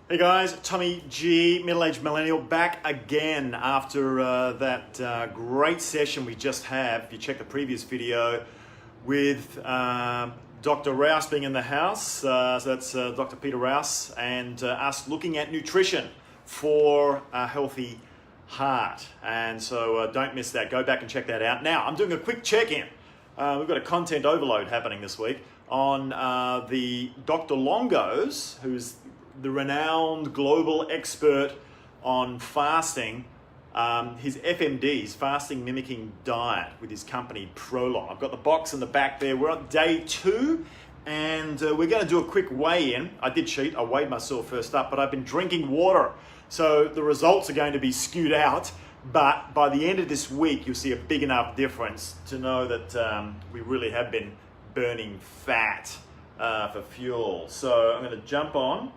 Hey guys, Tommy G, Middle-Aged Millennial, back again after that great session we just had. If you check the previous video with Dr. Rouse being in the house, so that's Dr. Peter Rouse, and us looking at nutrition for a healthy heart. And so don't miss that, go back and check that out. Now, I'm doing a quick check-in. We've got a content overload happening this week on the Dr. Longos, who's the renowned global expert on fasting, his FMD's fasting mimicking diet with his company Prolong. I've got the box in the back there. We're on day 2 and we're going to do a quick weigh-in. I did cheat, I weighed myself first up, but I've been drinking water. So the results are going to be skewed out, but by the end of this week, you'll see a big enough difference to know that we really have been burning fat for fuel. So I'm going to jump on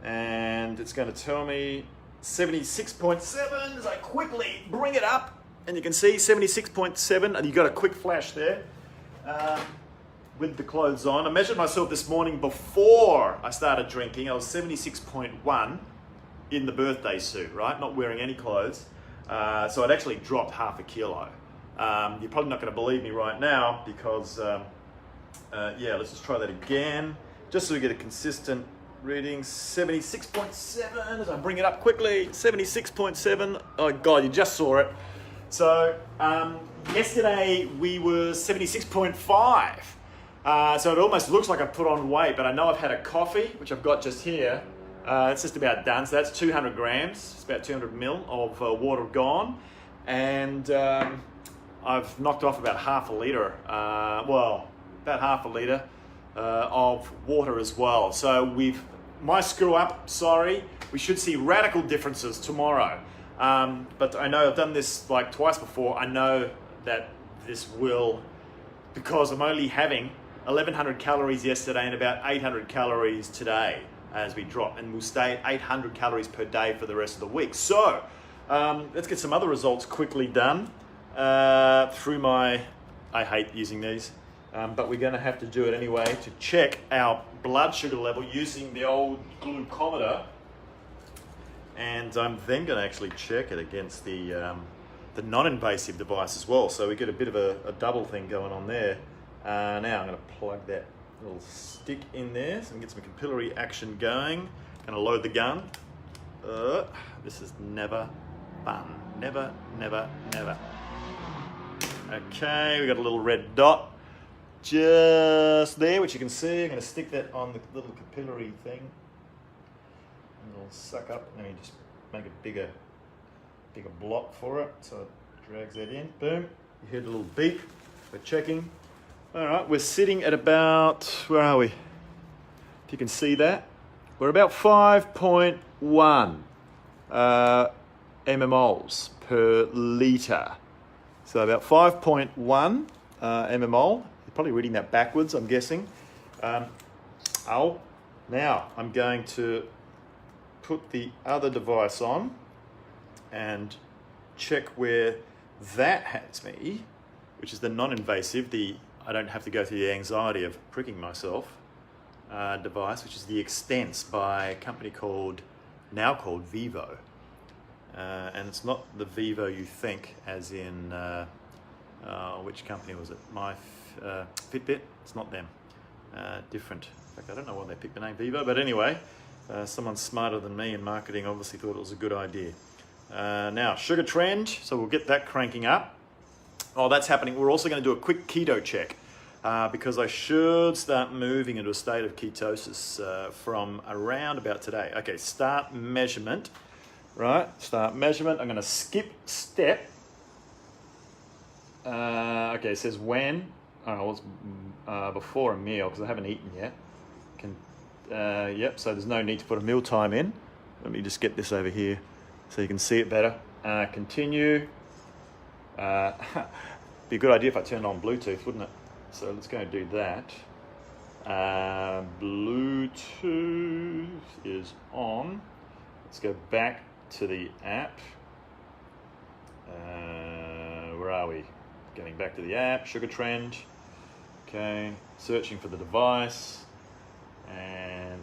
and it's going to tell me 76.7 as I quickly bring it up, and you can see 76.7, and you got a quick flash there with the clothes on. I measured myself this morning before I started drinking. I was 76.1 in the birthday suit, right? Not wearing any clothes. So I'd actually dropped half a kilo. You're probably not going to believe me right now because, yeah, let's just try that again. Just so we get a consistent reading. 76.7 as I bring it up quickly. 76.7. Oh God, you just saw it. So yesterday we were 76.5. So it almost looks like I put on weight, but I know I've had a coffee, which I've got just here. It's just about done. So that's 200 grams. It's about 200 mil of water gone. And I've knocked off about half a litre. Well, about half a litre of water as well. So my screw up, sorry. We should see radical differences tomorrow. But I know I've done this like twice before. I know that this will, because I'm only having 1100 calories yesterday and about 800 calories today as we drop, and we'll stay at 800 calories per day for the rest of the week. So let's get some other results quickly done through my, I hate using these, but we're going to have to do it anyway to check our blood sugar level using the old glucometer. And I'm then going to actually check it against the non-invasive device as well. So we get a bit of a double thing going on there. Now I'm going to plug that little stick in there so we can get some capillary action going. Going to load the gun. This is never fun. Never, never, never. Okay, we got a little red dot just there, which you can see. I'm going to stick that on the little capillary thing, and it'll suck up. Let me just make a bigger block for it, so it drags that in. Boom! You hear the little beep. We're checking. All right, we're sitting at about, where are we? If you can see that, we're about 5.1 mmol per litre. So about 5.1 mmol. You're probably reading that backwards, I'm guessing. Now I'm going to put the other device on and check where that has me, which is the non-invasive, I don't have to go through the anxiety of pricking myself device, which is the Extense by a company now called Vivo. And it's not the Vivo you think, as in, which company was it? Fitbit? It's not them. Different. In fact, I don't know why they picked the name Vivo, but anyway, someone smarter than me in marketing obviously thought it was a good idea. Now, sugar trend, so we'll get that cranking up. Oh, that's happening. We're also going to do a quick keto check because I should start moving into a state of ketosis from around about today. Okay, start measurement. Right, start measurement. I'm going to skip step. Okay, it says when. Oh, it's before a meal because I haven't eaten yet. Yep, so there's no need to put a meal time in. Let me just get this over here so you can see it better. Continue. Be a good idea if I turned on Bluetooth, wouldn't it? So let's go and do that. Bluetooth is on. Let's go back to the app. Where are we? Getting back to the app, sugar trend. Okay, searching for the device and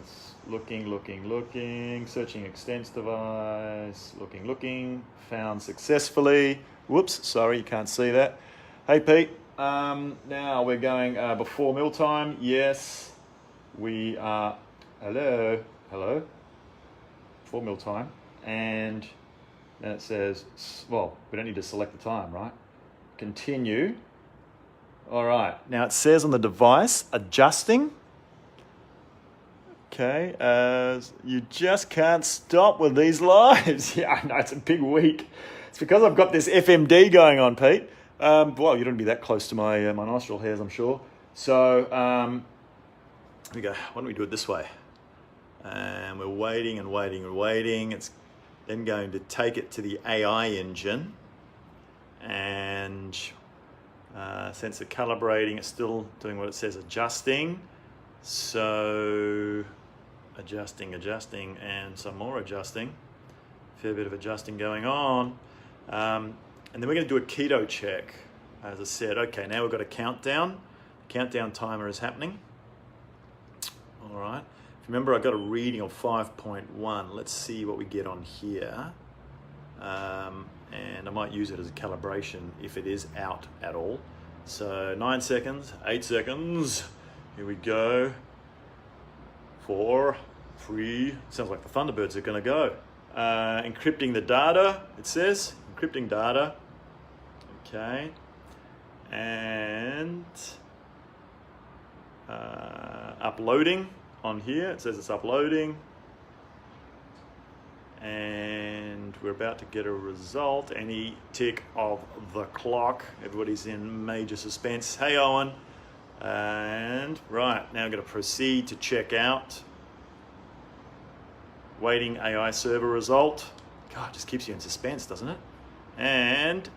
Looking, searching extents device, looking, found successfully. Whoops, sorry, you can't see that. Hey Pete, now we're going before mealtime. Yes, we are, hello, before mealtime. And then it says, well, we don't need to select the time, right? Continue. All right, now it says on the device, adjusting. Okay, you just can't stop with these lives. Yeah, I know, it's a big week. It's because I've got this FMD going on, Pete. Well, you don't be that close to my my nostril hairs, I'm sure. So, here we go. Why don't we do it this way? And we're waiting. It's then going to take it to the AI engine. And sensor calibrating, it's still doing what it says, adjusting. So adjusting, and some more adjusting. Fair bit of adjusting going on. And then we're going to do a keto check. As I said, okay, now we've got a countdown. Countdown timer is happening. All right. Remember, I got a reading of 5.1. Let's see what we get on here. And I might use it as a calibration if it is out at all. So 9 seconds, 8 seconds. Here we go. 4, 3. Sounds like the Thunderbirds are going to go. Encrypting the data, it says. Encrypting data. Okay. And uploading on here. It says it's uploading. And we're about to get a result. Any tick of the clock. Everybody's in major suspense. Hey, Owen. And right, now I'm going to proceed to check out. Waiting AI server result. God, it just keeps you in suspense, doesn't it? And,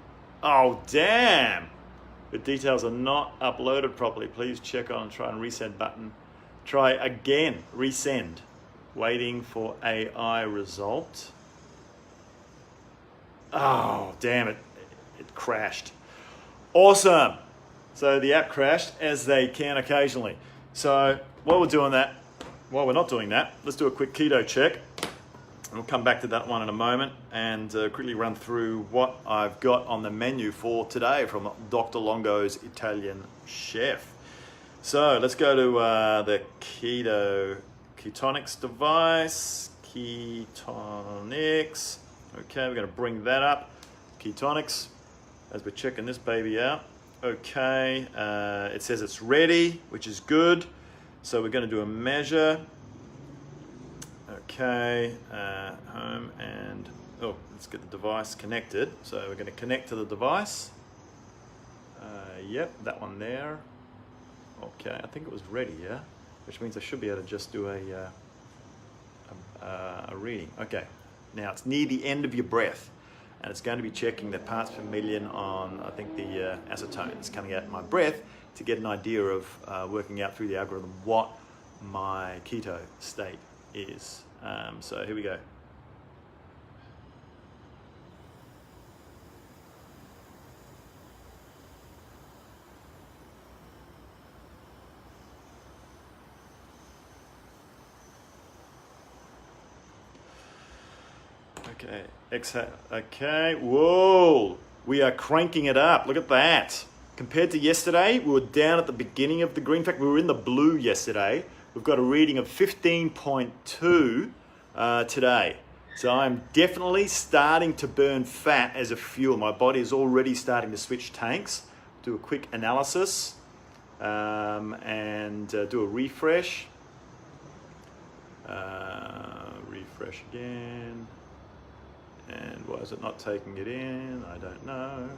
oh damn! The details are not uploaded properly. Please check on try and resend button. Try again, resend. Waiting for AI result. Oh, damn it. It crashed. Awesome. So the app crashed, as they can occasionally. So while we're not doing that, let's do a quick keto check. And we'll come back to that one in a moment and quickly run through what I've got on the menu for today from Dr. Longo's Italian chef. So let's go to the ketonics device. Ketonics. Okay, we're going to bring that up. Ketonics, as we're checking this baby out. Okay, it says it's ready, which is good. So we're going to do a measure. Okay, home and, oh, let's get the device connected. So we're going to connect to the device. Yep, that one there. Okay, I think it was ready, yeah? Which means I should be able to just do a reading. Okay, now it's near the end of your breath. And it's going to be checking the parts per million on, I think, the acetone that's coming out in my breath to get an idea of working out through the algorithm what my keto state is. So here we go. Okay, exhale. Okay, whoa, we are cranking it up. Look at that. Compared to yesterday, we were down at the beginning of the green. In fact, we were in the blue yesterday. We've got a reading of 15.2 today. So I'm definitely starting to burn fat as a fuel. My body is already starting to switch tanks. Do a quick analysis and do a refresh. Refresh again. And why is it not taking it in? I don't know.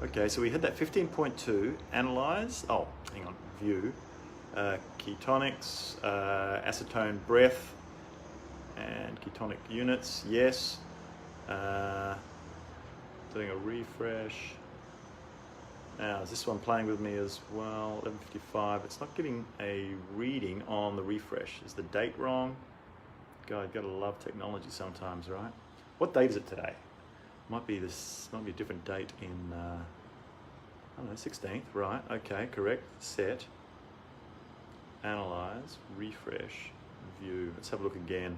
Okay, so we had that 15.2, analyze. Oh, hang on, view. Ketonics, acetone breath, and ketonic units, yes. Doing a refresh. Now, is this one playing with me as well? 11:55, it's not getting a reading on the refresh. Is the date wrong? God, you've got to love technology sometimes, right? What date is it today? Might be a different date in, I don't know, 16th, right? Okay, correct, set. Analyze, refresh, view. Let's have a look again.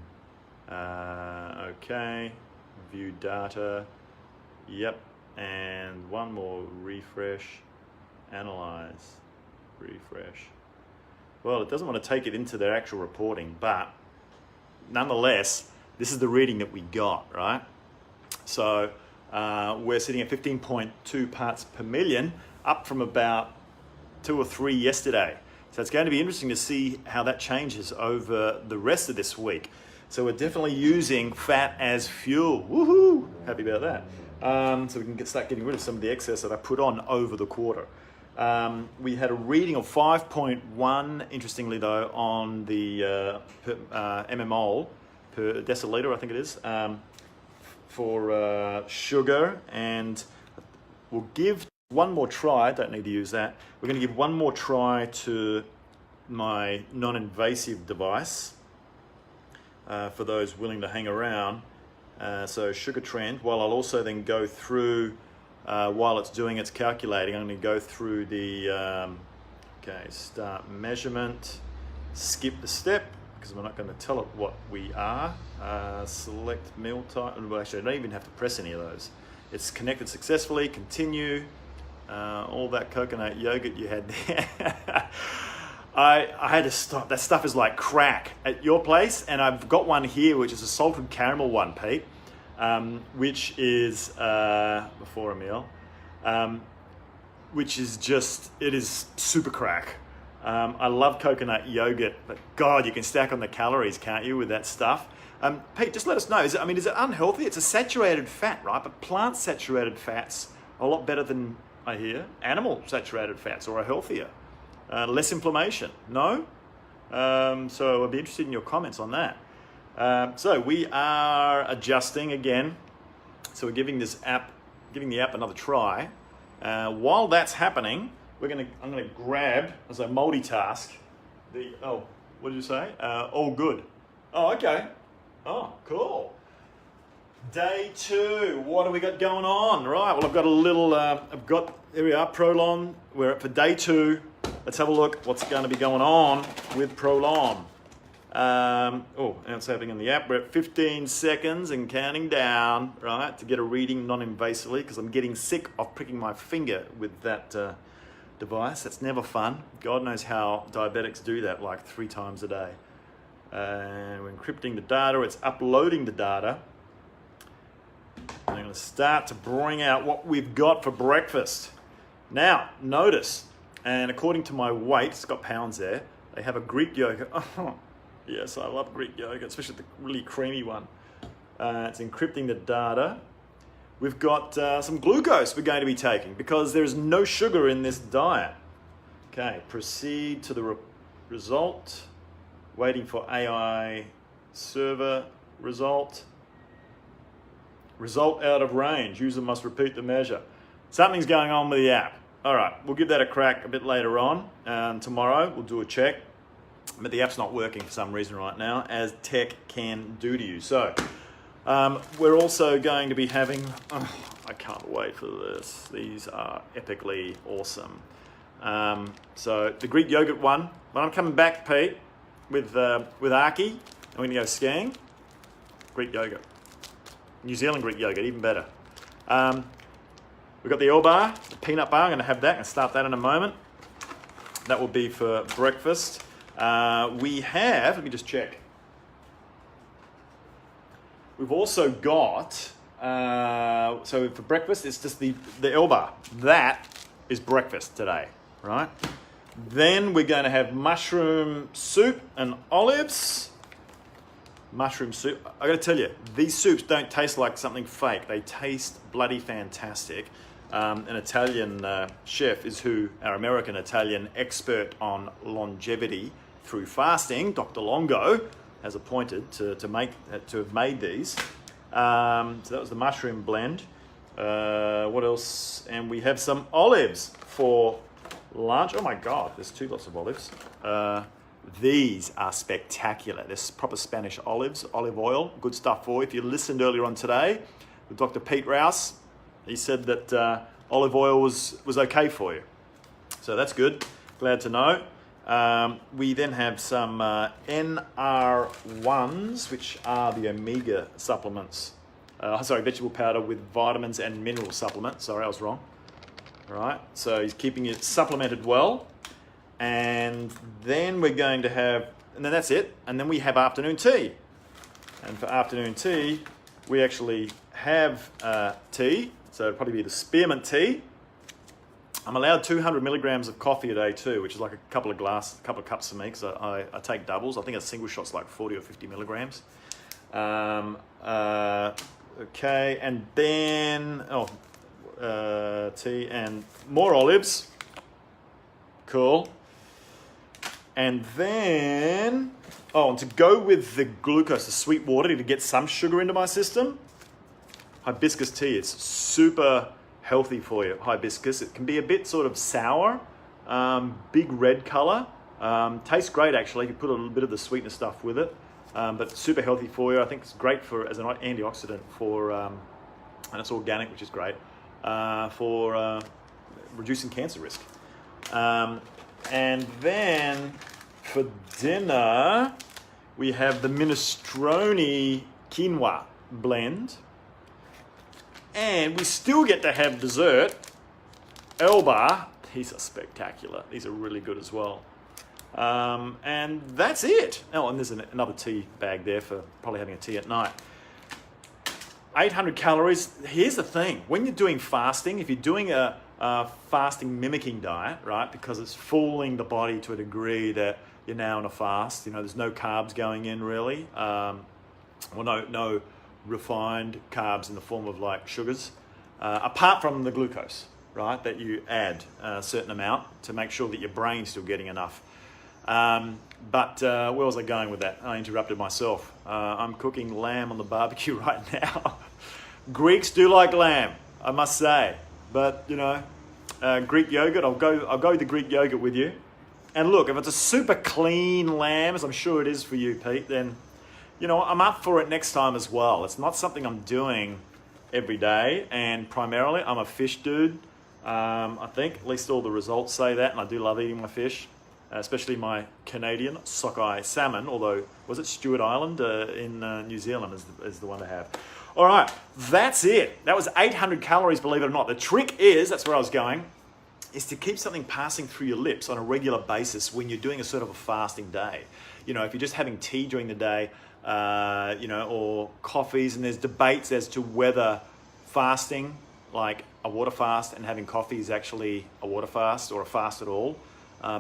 Okay, view data. Yep, and one more, refresh, analyze, refresh. Well, it doesn't want to take it into their actual reporting, but nonetheless, this is the reading that we got, right? So we're sitting at 15.2 parts per million, up from about 2 or 3 yesterday. So it's going to be interesting to see how that changes over the rest of this week. So we're definitely using fat as fuel. Woohoo! Happy about that. So we can start getting rid of some of the excess that I put on over the quarter. We had a reading of 5.1, interestingly though, on the mmol per deciliter, I think it is, for sugar. And we'll give one more try. Don't need to use that. We're going to give one more try to my non-invasive device for those willing to hang around. So sugar trend, while I'll also then go through, while it's doing its calculating, I'm going to go through the, okay, start measurement, skip the step, because we're not going to tell it what we are. Select meal type, well actually I don't even have to press any of those. It's connected successfully, continue, all that coconut yogurt you had there. I had to stop. That stuff is like crack at your place, and I've got one here which is a salted caramel one, Pete, which is before a meal, which is just, it is super crack. I love coconut yogurt, but God, you can stack on the calories, can't you, with that stuff? Pete, just let us know. Is it unhealthy? It's a saturated fat, right? But plant saturated fats are a lot better than, I hear, animal saturated fats, or are healthier. Less inflammation, no? So I'd be interested in your comments on that. So we are adjusting again. So we're giving the app another try. While that's happening, I'm gonna grab, as I multitask, what did you say? All good. Oh, okay. Oh, cool. Day 2, what have we got going on? Right, well, I've got a little, here we are, Prolon. We're up for day 2. Let's have a look what's going to be going on with Prolon. And it's happening in the app. We're at 15 seconds and counting down, right, to get a reading non-invasively, because I'm getting sick of pricking my finger with that device. That's never fun. God knows how diabetics do that, like 3 times a day. We're encrypting the data. It's uploading the data. I'm going to start to bring out what we've got for breakfast. Now, notice, and according to my weight, it's got pounds there, they have a Greek yogurt. Oh, yes, I love Greek yogurt, especially the really creamy one. It's encrypting the data. We've got some glucose we're going to be taking because there's no sugar in this diet. Okay, proceed to the result. Waiting for AI server result. Result out of range. User must repeat the measure. Something's going on with the app. All right, we'll give that a crack a bit later on. Tomorrow we'll do a check. But the app's not working for some reason right now, as tech can do to you. So we're also going to be having, I can't wait for this. These are epically awesome. So the Greek yogurt one, when I'm coming back, Pete, with Aki, and we're gonna go skiing, Greek yogurt. New Zealand Greek yogurt, even better. We've got the L bar, the peanut bar. I'm going to have that and start that in a moment. That will be for breakfast. We have, let me just check. We've also got, so for breakfast, it's just the L bar. That is breakfast today, right? Then we're going to have mushroom soup and olives. Mushroom soup. I got to tell you, these soups don't taste like something fake. They taste bloody fantastic. An Italian chef is our American Italian expert on longevity through fasting, Dr. Longo, has appointed to have made these. So that was the mushroom blend. What else? And we have some olives for lunch. Oh my God, there's 2 lots of olives. These are spectacular. This proper Spanish olives, olive oil, good stuff for you. If you listened earlier on today with Dr. Pete Rouse, he said that olive oil was okay for you. So that's good. Glad to know. We then have some NR1s, which are the omega supplements. Vegetable powder with vitamins and mineral supplements. Sorry, I was wrong. All right, so he's keeping it supplemented well. And then we're going to have, and then that's it. And then we have afternoon tea. And for afternoon tea, we actually have tea. So it'll probably be the spearmint tea. I'm allowed 200 milligrams of coffee a day too, which is like a couple of cups for me, because I take doubles. I think a single shot's like 40 or 50 milligrams. Okay, and then, tea and more olives. Cool. And then, and to go with the glucose, the sweet water, to get some sugar into my system, hibiscus tea. It's super healthy for you, hibiscus. It can be a bit sort of sour, big red color. Tastes great actually if you put a little bit of the sweetness stuff with it, but super healthy for you. I think it's great as an antioxidant for, and it's organic, which is great, for reducing cancer risk. And then for dinner, we have the minestrone quinoa blend. And we still get to have dessert. Elba, these are spectacular. These are really good as well. And that's it. Oh, and there's another tea bag there for probably having a tea at night. 800 calories. Here's the thing. When you're doing fasting, if you're doing a fasting mimicking diet, right, because it's fooling the body to a degree that you're now on a fast, there's no carbs going in really. No refined carbs in the form of like sugars, apart from the glucose, right, that you add a certain amount to make sure that your brain's still getting enough. But where was I going with that? I interrupted myself. I'm cooking lamb on the barbecue right now. Greeks do like lamb, I must say, but Greek yogurt, I'll go with the Greek yogurt with you. And look, if it's a super clean lamb, as I'm sure it is for you, Pete, then I'm up for it next time as well. It's not something I'm doing every day, and primarily I'm a fish dude. I think at least all the results say that, and I do love eating my fish, especially my Canadian sockeye salmon, although, was it Stewart Island in New Zealand is the one to have. All right, that's it. That was 800 calories, believe it or not. The trick is, that's where I was going, is to keep something passing through your lips on a regular basis when you're doing a sort of a fasting day. If you're just having tea during the day, or coffees, and there's debates as to whether fasting, like a water fast, and having coffee is actually a water fast or a fast at all,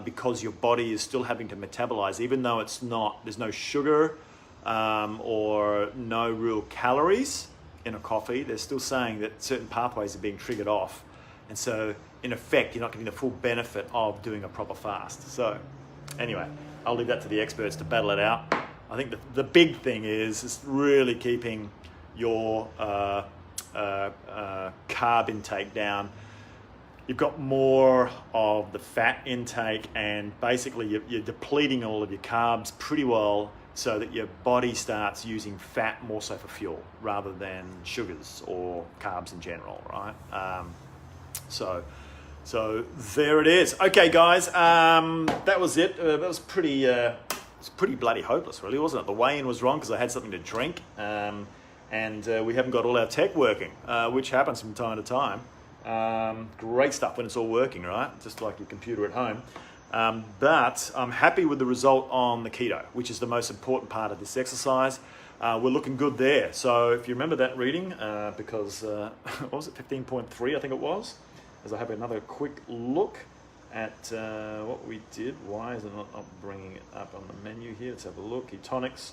because your body is still having to metabolize, even though there's no sugar or no real calories in a coffee. They're still saying that certain pathways are being triggered off, and so in effect you're not getting the full benefit of doing a proper fast. So anyway, I'll leave that to the experts to battle it out. I think the big thing is really keeping your carb intake down. You've got more of the fat intake, and basically you're depleting all of your carbs pretty well, so that your body starts using fat more so for fuel rather than sugars or carbs in general, right? So there it is. Okay, guys, that was it. That was pretty bloody hopeless, really, wasn't it? The weigh-in was wrong because I had something to drink, and we haven't got all our tech working, which happens from time to time. Great stuff when it's all working, right? Just like your computer at home. But I'm happy with the result on the keto, which is the most important part of this exercise. We're looking good there. So if you remember that reading, because, what was it, 15.3, I think it was, as I have another quick look at what we did. Why is it not bringing it up on the menu here? Let's have a look. Ketonics.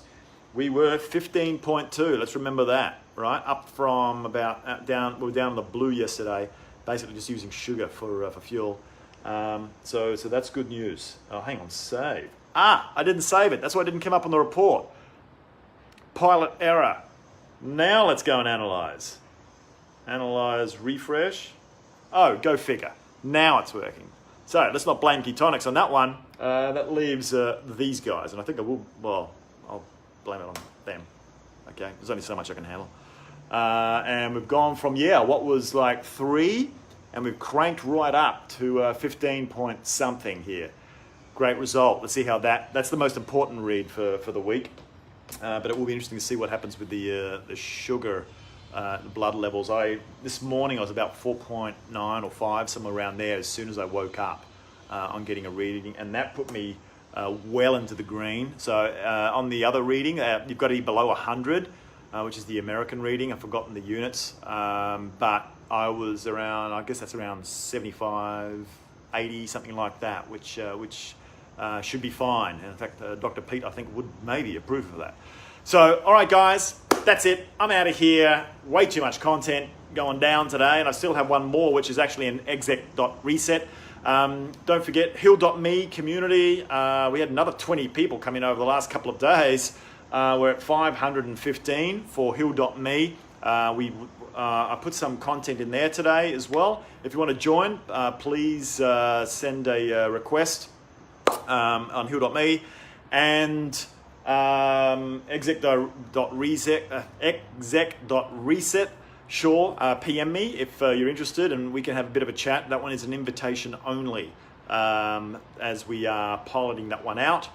We were 15.2. Let's remember that, right? Up from about down. We were down in the blue yesterday, basically just using sugar for fuel. So that's good news. Oh, hang on, save. I didn't save it. That's why it didn't come up on the report. Pilot error. Now let's go and analyze. Analyze, refresh. Oh, go figure. Now it's working. So let's not blame Ketonics on that one. That leaves these guys, and I think I'll blame it on them. Okay, there's only so much I can handle. And we've gone from, what was like 3, and we've cranked right up to 15 point something here. Great. great result. Let's see how that's the most important read for the week. But it will be interesting to see what happens with the sugar, the blood levels. This morning I was about 4.9 or 5, somewhere around there, as soon as I woke up on getting a reading, and that put me well into the green. So on the other reading, you've got to be below 100, which is the American reading. I've forgotten the units, but I was around, I guess that's around 75, 80, something like that, which should be fine. And in fact, Dr. Pete, I think, would maybe approve of that. So, all right, guys, that's it. I'm out of here. Way too much content going down today, and I still have one more, which is actually an exec.reset. Don't forget, hill.me community. We had another 20 people come in over the last couple of days. We're at 515 for hill.me. I put some content in there today as well. If you want to join, please send a request on hill.me, and exec.reset. Sure, PM me if you're interested, and we can have a bit of a chat. That one is an invitation only, as we are piloting that one out.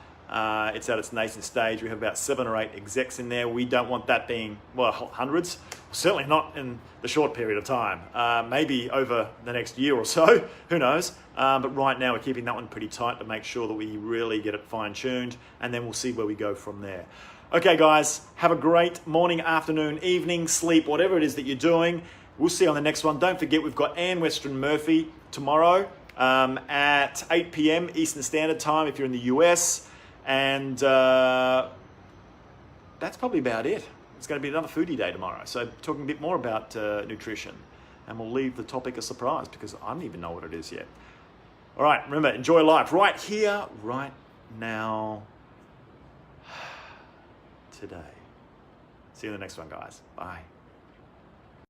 It's at its nascent stage. We have about 7 or 8 execs in there. We don't want that being, well, hundreds. Certainly not in the short period of time. Maybe over the next year or so, who knows. But right now we're keeping that one pretty tight to make sure that we really get it fine-tuned, and then we'll see where we go from there. Okay, guys, have a great morning, afternoon, evening, sleep, whatever it is that you're doing. We'll see you on the next one. Don't forget, we've got Ann Western Murphy tomorrow at 8 p.m. Eastern Standard Time if you're in the US. And that's probably about it. It's going to be another foodie day tomorrow. So talking a bit more about nutrition. And we'll leave the topic a surprise because I don't even know what it is yet. All right, remember, enjoy life right here, right now, today. See you in the next one, guys. Bye.